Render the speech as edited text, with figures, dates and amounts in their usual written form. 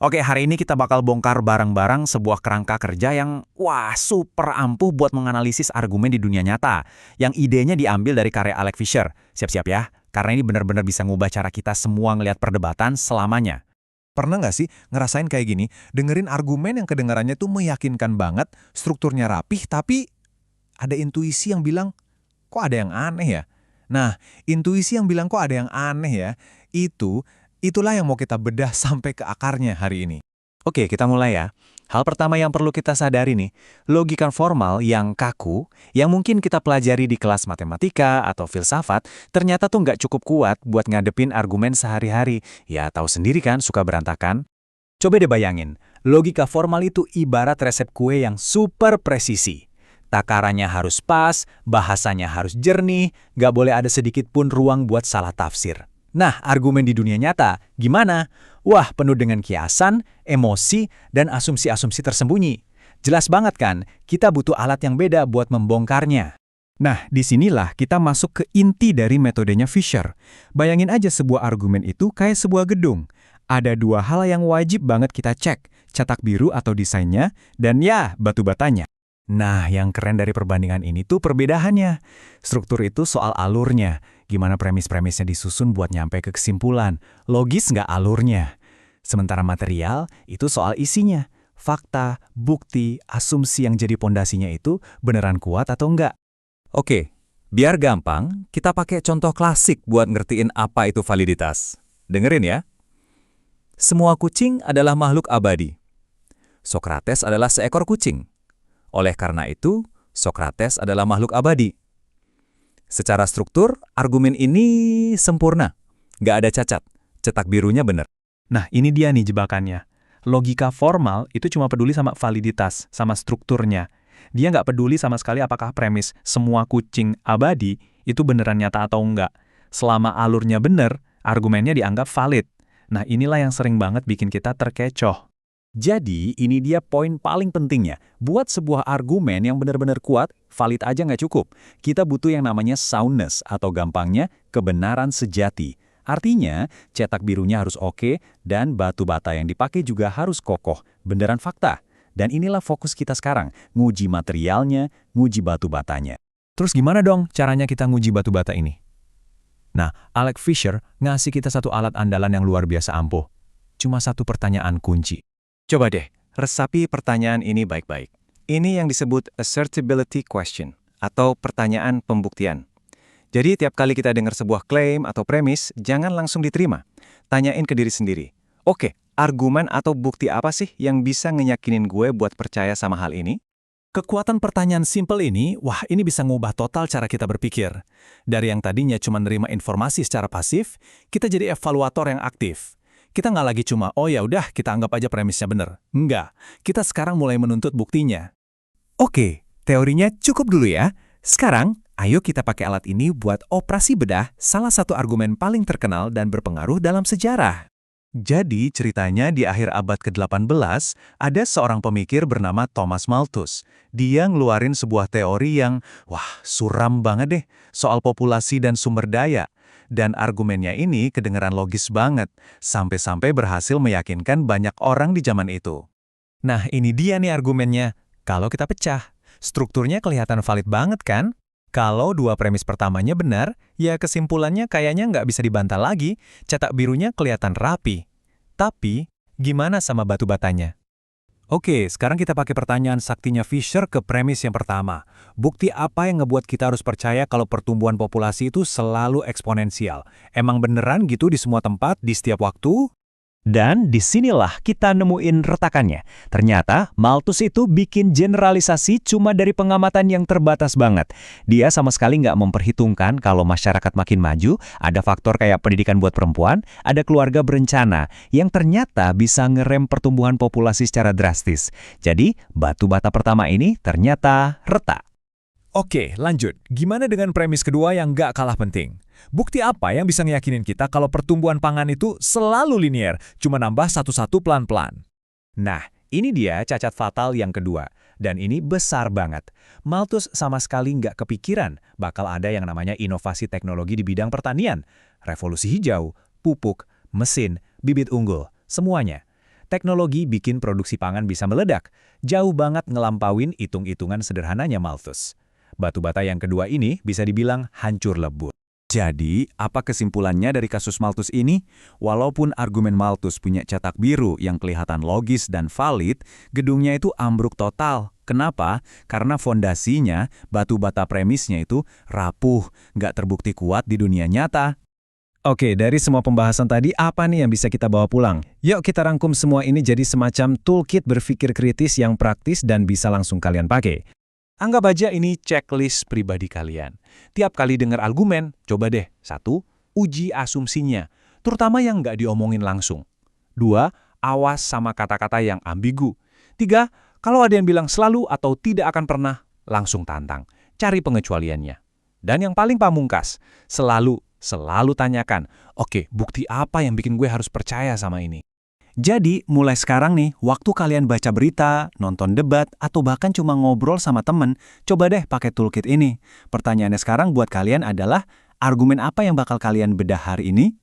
Oke, hari ini kita bakal bongkar bareng-bareng sebuah kerangka kerja yang super ampuh buat menganalisis argumen di dunia nyata. Yang idenya diambil dari karya Alex Fisher. Siap-siap ya, karena ini benar-benar bisa ngubah cara kita semua ngelihat perdebatan selamanya. Pernah nggak sih ngerasain kayak gini, dengerin argumen yang kedengarannya tuh meyakinkan banget, strukturnya rapih, tapi ada intuisi yang bilang, kok ada yang aneh ya? Nah, intuisi yang bilang kok ada yang aneh ya, itulah yang mau kita bedah sampai ke akarnya hari ini. Oke, kita mulai ya. Hal pertama yang perlu kita sadari nih, logika formal yang kaku, yang mungkin kita pelajari di kelas matematika atau filsafat, ternyata tuh nggak cukup kuat buat ngadepin argumen sehari-hari. Ya, tahu sendiri kan, suka berantakan. Coba deh bayangin, logika formal itu ibarat resep kue yang super presisi. Takarannya harus pas, bahasanya harus jernih, nggak boleh ada sedikit pun ruang buat salah tafsir. Nah, argumen di dunia nyata, gimana? Wah, penuh dengan kiasan, emosi, dan asumsi-asumsi tersembunyi. Jelas banget kan, kita butuh alat yang beda buat membongkarnya. Nah, disinilah kita masuk ke inti dari metodenya Fisher. Bayangin aja sebuah argumen itu kayak sebuah gedung. Ada dua hal yang wajib banget kita cek, cetak biru atau desainnya, dan ya, batu batanya. Nah, yang keren dari perbandingan ini tuh perbedaannya. Struktur itu soal alurnya, gimana premis-premisnya disusun buat nyampe ke kesimpulan, logis nggak alurnya. Sementara material itu soal isinya, fakta, bukti, asumsi yang jadi pondasinya itu beneran kuat atau enggak. Oke, biar gampang, kita pakai contoh klasik buat ngertiin apa itu validitas. Dengerin ya. Semua kucing adalah makhluk abadi. Sokrates adalah seekor kucing. Oleh karena itu, Sokrates adalah makhluk abadi. Secara struktur, argumen ini sempurna. Nggak ada cacat. Cetak birunya benar. Nah, ini dia nih jebakannya. Logika formal itu cuma peduli sama validitas, sama strukturnya. Dia nggak peduli sama sekali apakah premis semua kucing abadi itu beneran nyata atau enggak. Selama alurnya bener, argumennya dianggap valid. Nah, inilah yang sering banget bikin kita terkecoh. Jadi, ini dia poin paling pentingnya. Buat sebuah argumen yang benar-benar kuat, valid aja nggak cukup. Kita butuh yang namanya soundness, atau gampangnya, kebenaran sejati. Artinya, cetak birunya harus oke, dan batu bata yang dipakai juga harus kokoh, beneran fakta. Dan inilah fokus kita sekarang, nguji materialnya, nguji batu batanya. Terus gimana dong caranya kita nguji batu bata ini? Nah, Alex Fisher ngasih kita satu alat andalan yang luar biasa ampuh. Cuma satu pertanyaan kunci. Coba deh, resapi pertanyaan ini baik-baik. Ini yang disebut assertability question, atau pertanyaan pembuktian. Jadi tiap kali kita dengar sebuah klaim atau premis, jangan langsung diterima. Tanyain ke diri sendiri, oke, argumen atau bukti apa sih yang bisa ngeyakinin gue buat percaya sama hal ini? Kekuatan pertanyaan simpel ini, ini bisa ngubah total cara kita berpikir. Dari yang tadinya cuma nerima informasi secara pasif, kita jadi evaluator yang aktif. Kita nggak lagi cuma, oh ya udah kita anggap aja premisnya benar. Enggak, kita sekarang mulai menuntut buktinya. Oke, teorinya cukup dulu ya. Sekarang, ayo kita pakai alat ini buat operasi bedah salah satu argumen paling terkenal dan berpengaruh dalam sejarah. Jadi ceritanya di akhir abad ke-18, ada seorang pemikir bernama Thomas Malthus. Dia ngeluarin sebuah teori yang, suram banget deh, soal populasi dan sumber daya. Dan argumennya ini kedengeran logis banget, sampai-sampai berhasil meyakinkan banyak orang di zaman itu. Nah, ini dia nih argumennya. Kalau kita pecah, strukturnya kelihatan valid banget kan? Kalau dua premis pertamanya benar, ya kesimpulannya kayaknya nggak bisa dibantah lagi, cetak birunya kelihatan rapi. Tapi, gimana sama batu batanya? Oke, sekarang kita pakai pertanyaan saktinya Fisher ke premis yang pertama. Bukti apa yang ngebuat kita harus percaya kalau pertumbuhan populasi itu selalu eksponensial? Emang beneran gitu di semua tempat, di setiap waktu? Dan disinilah kita nemuin retakannya. Ternyata Malthus itu bikin generalisasi cuma dari pengamatan yang terbatas banget. Dia sama sekali nggak memperhitungkan kalau masyarakat makin maju, ada faktor kayak pendidikan buat perempuan, ada keluarga berencana, yang ternyata bisa ngerem pertumbuhan populasi secara drastis. Jadi, batu bata pertama ini ternyata retak. Oke, lanjut. Gimana dengan premis kedua yang nggak kalah penting? Bukti apa yang bisa ngeyakinin kita kalau pertumbuhan pangan itu selalu linier, cuma nambah satu-satu pelan-pelan? Nah, ini dia cacat fatal yang kedua. Dan ini besar banget. Malthus sama sekali nggak kepikiran bakal ada yang namanya inovasi teknologi di bidang pertanian. Revolusi hijau, pupuk, mesin, bibit unggul, semuanya. Teknologi bikin produksi pangan bisa meledak, jauh banget ngelampauin hitung-hitungan sederhananya Malthus. Batu bata yang kedua ini bisa dibilang hancur lebur. Jadi, apa kesimpulannya dari kasus Malthus ini? Walaupun argumen Malthus punya cetak biru yang kelihatan logis dan valid, gedungnya itu ambruk total. Kenapa? Karena fondasinya, batu bata premisnya itu rapuh, nggak terbukti kuat di dunia nyata. Oke, dari semua pembahasan tadi, apa nih yang bisa kita bawa pulang? Yuk kita rangkum semua ini jadi semacam toolkit berpikir kritis yang praktis dan bisa langsung kalian pakai. Anggap aja ini checklist pribadi kalian. Tiap kali dengar argumen, coba deh. 1. Uji asumsinya, terutama yang nggak diomongin langsung. 2. Awas sama kata-kata yang ambigu. 3. Kalau ada yang bilang selalu atau tidak akan pernah, langsung tantang. Cari pengecualiannya. Dan yang paling pamungkas, selalu tanyakan, oke, bukti apa yang bikin gue harus percaya sama ini? Jadi, mulai sekarang nih, waktu kalian baca berita, nonton debat, atau bahkan cuma ngobrol sama temen, coba deh pakai toolkit ini. Pertanyaannya sekarang buat kalian adalah, argumen apa yang bakal kalian bedah hari ini?